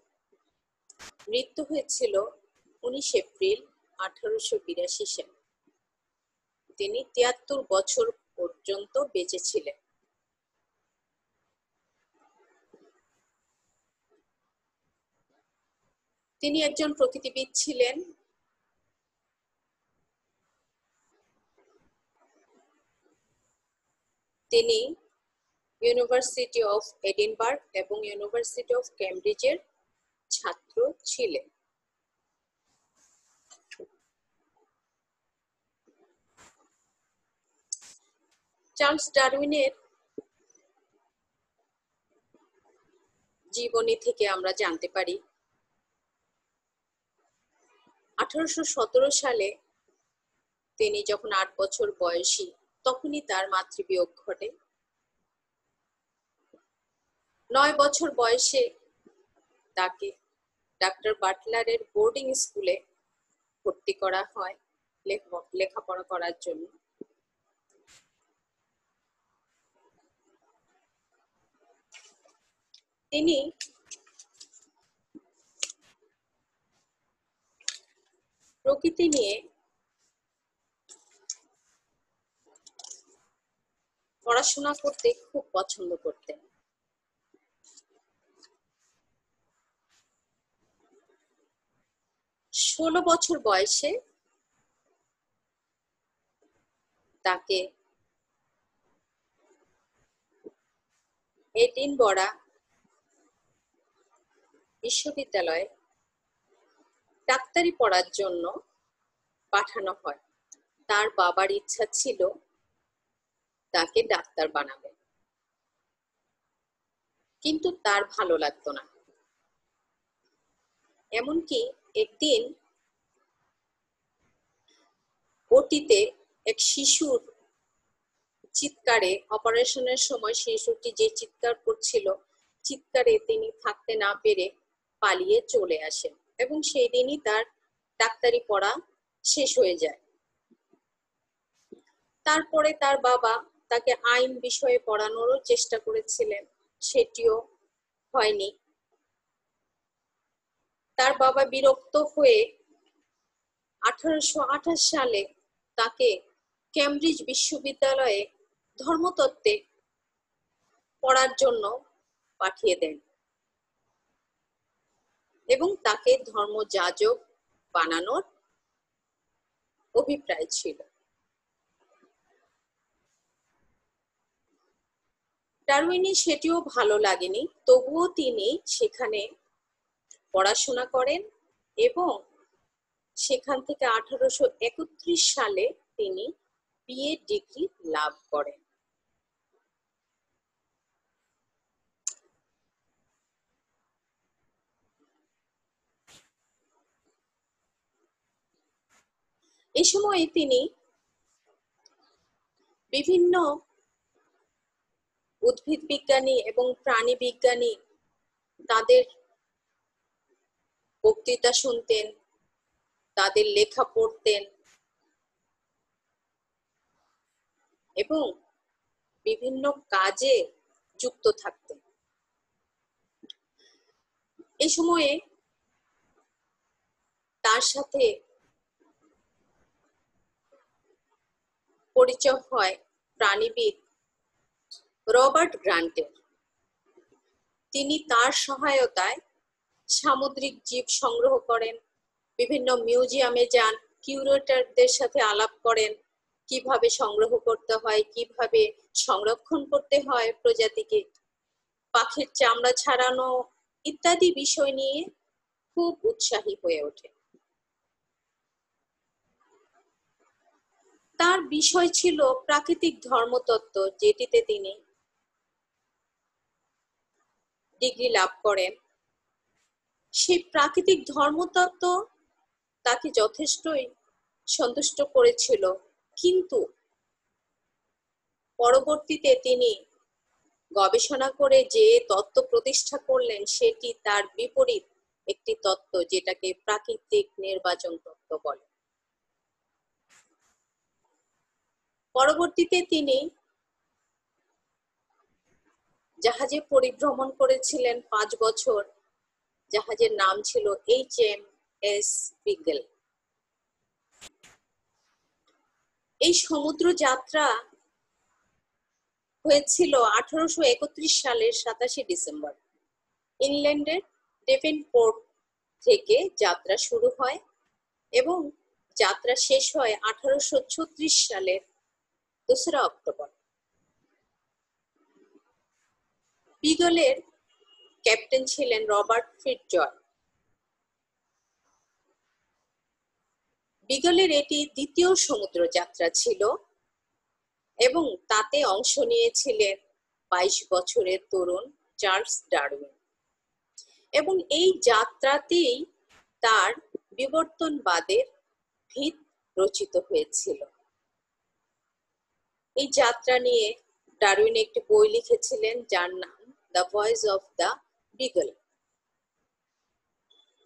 S1: মৃত্যু হয়েছিল 19 এপ্রিল 1882 সালে। তিনি 73 বছর পর্যন্ত বেঁচে ছিলেন। তিনি একজন প্রকৃতিবিদ ছিলেন। তিনি ইউনিভার্সিটি অফ এডিনবার্গ এবং ইউনিভার্সিটি অফ ক্যামব্রিজের ছাত্র ছিলেন। চার্লস ডারউইনের জীবনী থেকে আমরা জানতে পারি 1817 সালে তিনি যখন 8 বছর বয়সী তখনই তার মাতৃবিয়োগ ঘটে। 9 বছর বয়সে তাকে ডাক্তার বাটলারের বোর্ডিং স্কুলে ভর্তি করা হয় লেখাপড়া করার জন্য। তিনি প্রকৃতি নিয়ে পড়াশোনা করতে খুব পছন্দ করতেন। ষোলো বছর বয়সে তাকে এডিনবরা বিশ্ববিদ্যালয়ে ডাক্তারি পড়ার জন্য পাঠানো হয়। তার বাবার ইচ্ছা ছিল তাকে ডাক্তার বানাবেন। কিন্তু তার ভালো লাগতো না। এমনকি একদিন ওটিতে এক শিশুর চিৎকারে, অপারেশনের সময় শিশুটি যে চিৎকার করছিল, চিৎকারে তিনি থাকতে না পেরে পালিয়ে চলে আসেন এবং সেই দিনই তার ডাক্তারি পড়া শেষ হয়ে যায়। তারপরে তার বাবা তাকে আইন বিষয়ে পড়ানোরও চেষ্টা করেছিলেন, সেটিও হয়নি। তার বাবা বিরক্ত হয়ে 1828 সালে তাকে কেমব্রিজ বিশ্ববিদ্যালয়ে ধর্মতত্ত্বে পড়ার জন্য পাঠিয়ে দেন এবং তাকে ধর্মযাজক বানানোর অভিপ্রায় ছিল। ডারউইনের সেটিও ভালো লাগেনি, তবুও তিনি সেখানে পড়াশোনা করেন এবং সেখান থেকে 1831 সালে তিনি বিএ ডিগ্রি লাভ করেন। এই সময়ে তিনি বিভিন্ন উদ্ভিদ বিজ্ঞানী এবং প্রাণী বিজ্ঞানী তাদের বক্তৃতা শুনতেন, তাদের লেখা পড়তেন এবং বিভিন্ন কাজে যুক্ত থাকতেন। এই সময়ে তার সাথে পরিচয় হয় প্রাণীবিদ রবার্ট গ্রান্টের। তিনি তার সহায়তায় সামুদ্রিক জীব সংগ্রহ করেন, বিভিন্ন মিউজিয়ামে যান, কিউরেটরদের সাথে আলাপ করেন, কিভাবে সংগ্রহ করতে হয়, কিভাবে সংরক্ষণ করতে হয় প্রজাতিকে, পাখির চামড়া ছাড়ানো ইত্যাদি বিষয় নিয়ে খুব উৎসাহী হয়ে ওঠে। তার বিষয় ছিল প্রাকৃতিক ধর্মতত্ত্ব, যেটিতে তিনি ডিগ্রি লাভ করেন। সেই প্রাকৃতিক ধর্মতত্ত্ব তাকে যথেষ্টই সন্তুষ্ট করেছিল, কিন্তু পরবর্তীতে তিনি গবেষণা করে যে তত্ত্ব প্রতিষ্ঠা করলেন সেটি তার বিপরীত একটি তত্ত্ব, যেটাকে প্রাকৃতিক নির্বাচন তত্ত্ব বলে। পরবর্তীতে তিনি জাহাজে পরিভ্রমণ করেছিলেন 5 বছর। জাহাজের নাম ছিল HMS বিগল। এই সমুদ্র যাত্রা হয়েছিল 1831 সালের 27 ডিসেম্বর। ইংল্যান্ডের ডেভেনপোর্ট থেকে যাত্রা শুরু হয় এবং যাত্রা শেষ হয় 1836 সালের 2 অক্টোবর। বিগলের ক্যাপ্টেন ছিলেন রবার্ট ফিটজরয়। বিগলের এটি দ্বিতীয় সমুদ্র যাত্রা ছিল এবং তাতে অংশ নিয়েছিলেন 22 বছরের তরুণ চার্লস ডারউইন। এবং এই যাত্রাতেই তার বিবর্তনবাদের ভিত রচিত হয়েছিল। এই যাত্রা নিয়ে ডারউইন একটি বই লিখেছিলেন, যার নাম the voice of the Beagle.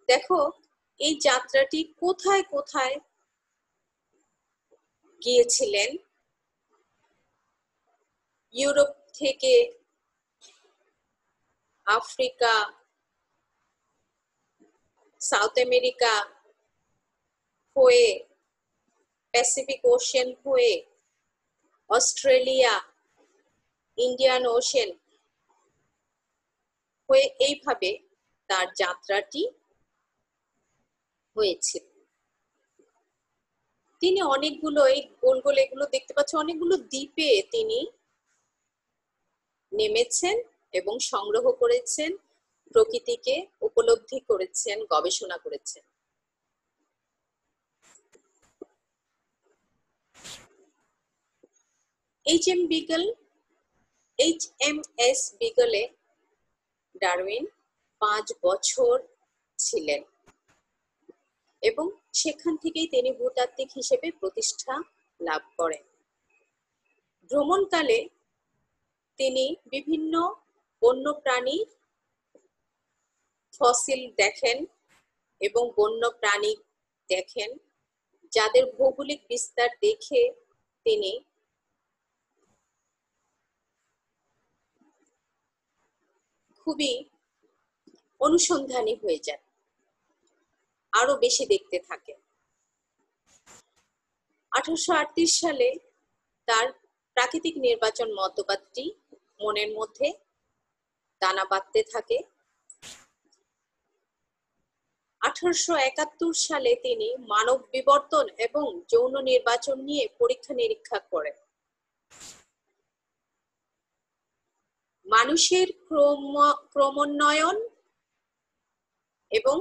S1: দেখো এই যাত্রাটি কোথায় কোথায় গিয়েছিলেন। ইউরোপ থেকে আফ্রিকা, সাউথ আমেরিকা হয়ে, প্যাসিফিক ওশেন হয়ে, অস্ট্রেলিয়া, ইন্ডিয়ান ওশেন হয়ে এইভাবে তার যাত্রাটি হয়েছিল। তিনি অনেকগুলো, এই গোল গোল এগুলো দেখতে পাচ্ছ, অনেকগুলো দ্বীপে তিনি নেমেছেন এবং সংগ্রহ করেছেন, প্রকৃতিকে উপলব্ধি করেছেন, গবেষণা করেছেন। HMS বিগলে ডারউইন 5 বছর ছিলেন এবং সেখান থেকেই তিনি ভূতাত্ত্বিক হিসেবে প্রতিষ্ঠা লাভ করেন। ভ্রমণকালে তিনি বিভিন্ন বন্য প্রাণীর ফসিল দেখেন এবং বন্য প্রাণী দেখেন, যাদের ভৌগোলিক বিস্তার দেখে তিনি খুবই অনুসন্ধানী হয়ে যান, আরো বেশি দেখতে থাকেন। 1838 সালে তার প্রাকৃতিক নির্বাচন মতবাদটি মনের মধ্যে দানা বাঁধতে থাকে। 1871 সালে তিনি মানব বিবর্তন এবং যৌন নির্বাচন নিয়ে পরীক্ষা নিরীক্ষা করেন। মানুষের ক্রমোন্নয়ন এবং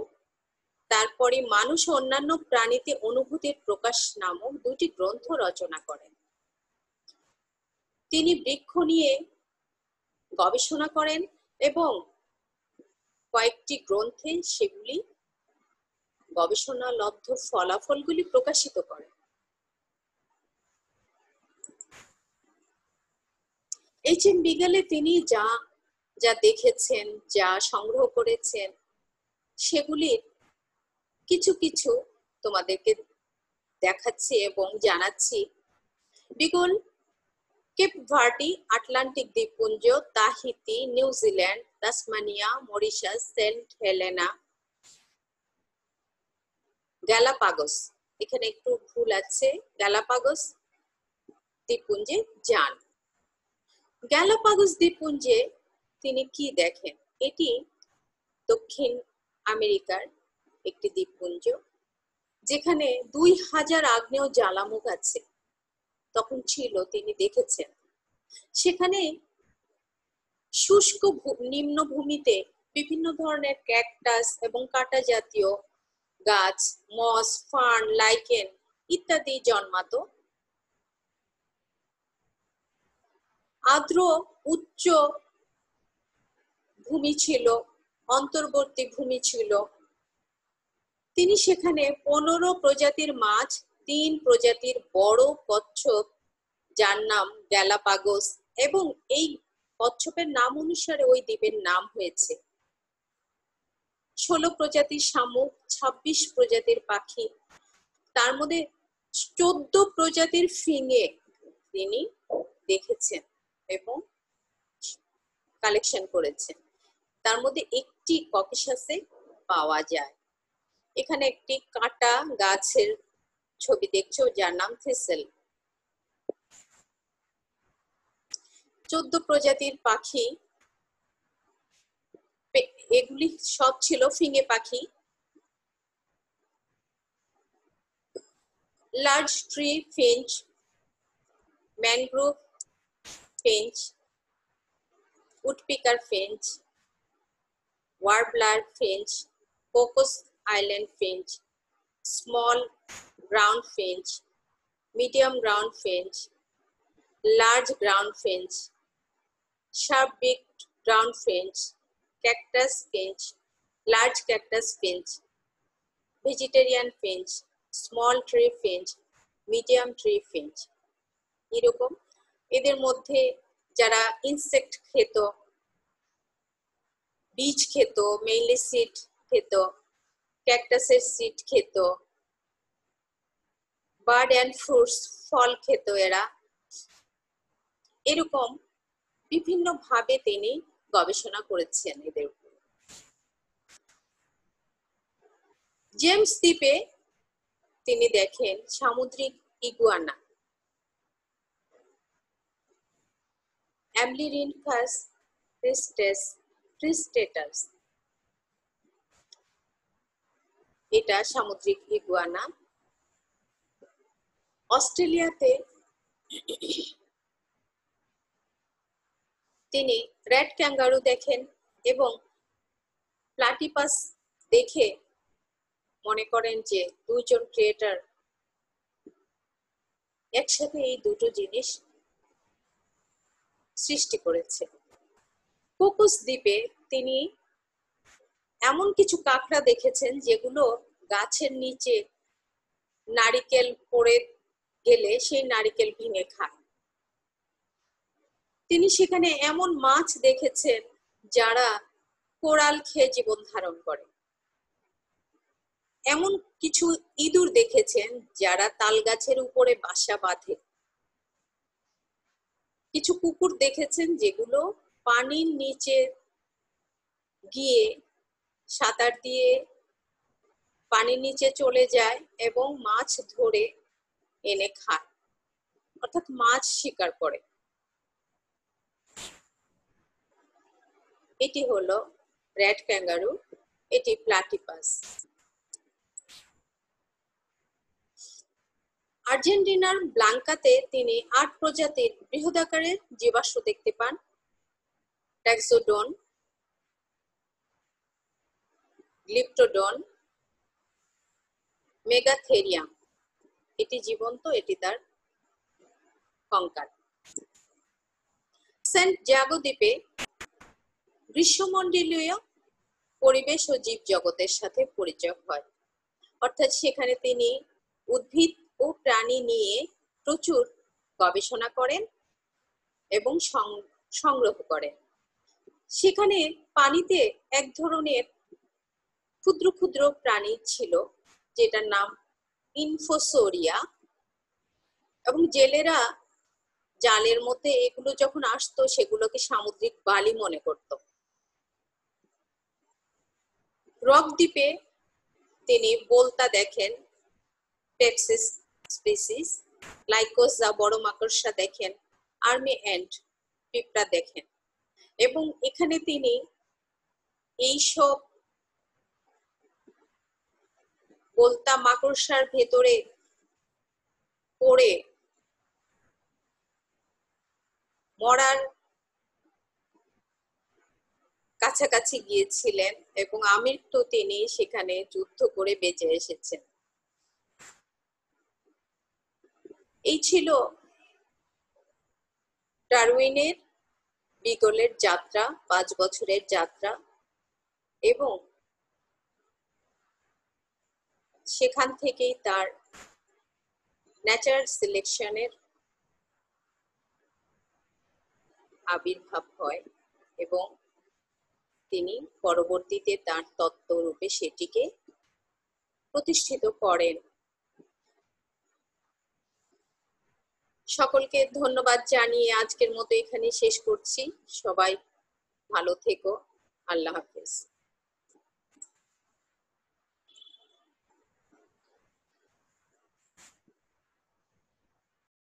S1: তারপরে মানুষ ও অন্যান্য প্রাণীতে অনুভূতির প্রকাশ নামক 2টি গ্রন্থ রচনা করেন। তিনি বৃক্ষ নিয়ে গবেষণা করেন এবং কয়েকটি গ্রন্থে সেগুলি গবেষণালব্ধ ফলাফলগুলি প্রকাশিত করেন। এইচ.এম. বিগেলে তিনি যা যা দেখেছেন, যা সংগ্রহ করেছেন, সেগুলির কিছু কিছু তোমাদেরকে দেখাচ্ছি এবং জানাচ্ছি। বিগল কেপ ভার্ডি, আটলান্টিক দ্বীপপুঞ্জ, Tahiti, New Zealand, Tasmania, Mauritius, Saint Helena, Galapagos, এখানে একটু ভুল আছে, গ্যালাপাগোস দ্বীপপুঞ্জে যান। গ্যালাপাগোস দ্বীপপুঞ্জে তিনি কি দেখেন? এটি দক্ষিণ আমেরিকার একটি দ্বীপপুঞ্জ, যেখানে 2000 আগ্নেয় জ্বালামুখ আছে, তখন ছিল, তিনি দেখেছেন। সেখানে শুষ্ক নিম্নভূমিতে বিভিন্ন ধরনের ক্যাকটাস এবং কাঁটা জাতীয় গাছ, মস, ফার্ন, লাইকেন ইত্যাদি জন্মাতো। আর্দ্র উচ্চ ভূমি ছিল, অন্তর্বর্তী ভূমি ছিল। তিনি সেখানে 15 প্রজাতির মাছ, 3 প্রজাতির বড় কচ্ছপ, যার নাম গ্যালাপাগোস, এবং এই কচ্ছপের নাম অনুসারে ওই দ্বীপের নাম হয়েছে। 16 প্রজাতির শামুক, 26 প্রজাতির পাখি, তার মধ্যে 14 প্রজাতির ফিঙে তিনি দেখেছেন এবং কালেকশন করেছেন। তার মধ্যে একটি ককেশাসে পাওয়া যায়। এখানে একটি কাঁটা গাছের ছবি দেখছো, যার নাম থিসেল। 14 প্রজাতির পাখি, এগুলি সব ছিল ফিঙে পাখি। Large tree finch, mangrove finch, woodpecker finch, warbler finch, Cocos island finch, small ground finch, medium ground finch, large ground finch, sharp beaked ground finch, cactus finch, large cactus finch, vegetarian finch, small tree finch, medium tree finch. এরকম এদের মধ্যে যারা insect খেত, বীজ খেত, mainly seed খেত, ক্যাকটাসের seed খেত, bird and fruits, ফল খেত এরা। এরকম বিভিন্ন ভাবে তিনি গবেষণা করেছেন এদের উপর। জেমস দ্বীপে তিনি দেখেন সামুদ্রিক ইগুয়ানা, অ্যামলিরিনকাস ক্রিস্টেটাস, এটা সামুদ্রিক ইগুয়ানা। অস্ট্রেলিয়াতে তিনি রেড ক্যাঙ্গারু দেখেন এবং প্লাটিপাস দেখে মনে করেন যে দুইজন ক্রিয়েটর একসাথে এই দুটো জিনিস সৃষ্টি করেছে। কোকোস দ্বীপে তিনি এমন কিছু কাঁকড়া দেখেছেন যেগুলো গাছের নিচে নারিকেল পড়ে গেলে সেই নারিকেল ভেঙে খায়। তিনি সেখানে এমন মাছ দেখেছেন যারা কোরাল খেয়ে জীবন ধারণ করে। এমন কিছু ইঁদুর দেখেছেন যারা তাল গাছের উপরে বাসা বাঁধে। কিছু কুকুর দেখেছেন যেগুলো পানির নিচে গিয়ে সাঁতার দিয়ে পানির নিচে চলে যায় এবং মাছ ধরে এনে খায়, অর্থাৎ মাছ শিকার করে। এটি হলো রেড ক্যাঙ্গারু, এটি প্লাটিপাস। আর্জেন্টিনার ব্লাঙ্কাতে তিনি ৮ প্রজাতির বৃহদাকারের জীবাশ্ম দেখতে পান। ট্যাক্সোডন, গ্লিপ্টোডন, মেগাথেরিয়াম। এটি জীবন্ত, এটি তার কঙ্কাল। সেন্ট জাগো দ্বীপে গ্রীষ্মমণ্ডলীয় পরিবেশ ও জীব জগতের সাথে পরিচয় হয়, অর্থাৎ সেখানে তিনি উদ্ভিদ ও প্রাণী নিয়ে প্রচুর গবেষণা করেন এবং সংগ্রহ করেন। সেখানে পানিতে এক ধরনের ক্ষুদ্র ক্ষুদ্র প্রাণী ছিল যেটার নাম ইনফোসোরিয়া, এবং জেলেরা জালের মধ্যে এগুলো যখন আসতো সেগুলোকে সামুদ্রিক বালি মনে করত। রক দ্বীপে তিনি বোলতা দেখেন, টেক্সিস স্পিসিস, লাইকোসা বড় মাকড়সা দেখেন, আর্মি অ্যান্ট পিঁপড়া দেখেন, এবং এখানে তিনি এইসব বোলতা মাকড়সার ভেতরে পড়ে মরার কাছাকাছি গিয়েছিলেন এবং আমৃত্যু তিনি সেখানে যুদ্ধ করে বেঁচে এসেছেন। এই ছিল ডারউইনের বিগলের যাত্রা, 5 বছরের যাত্রা, এবং সেখান থেকেই তার ন্যাচারাল সিলেকশনের আবির্ভাব হয় এবং তিনি পরবর্তীতে তার তত্ত্বরূপে সেটিকে প্রতিষ্ঠিত করেন। সকলকে ধন্যবাদ জানিয়ে আজকের মতো এখানে শেষ করছি। সবাই ভালো থেকো। আল্লাহ হাফেজ।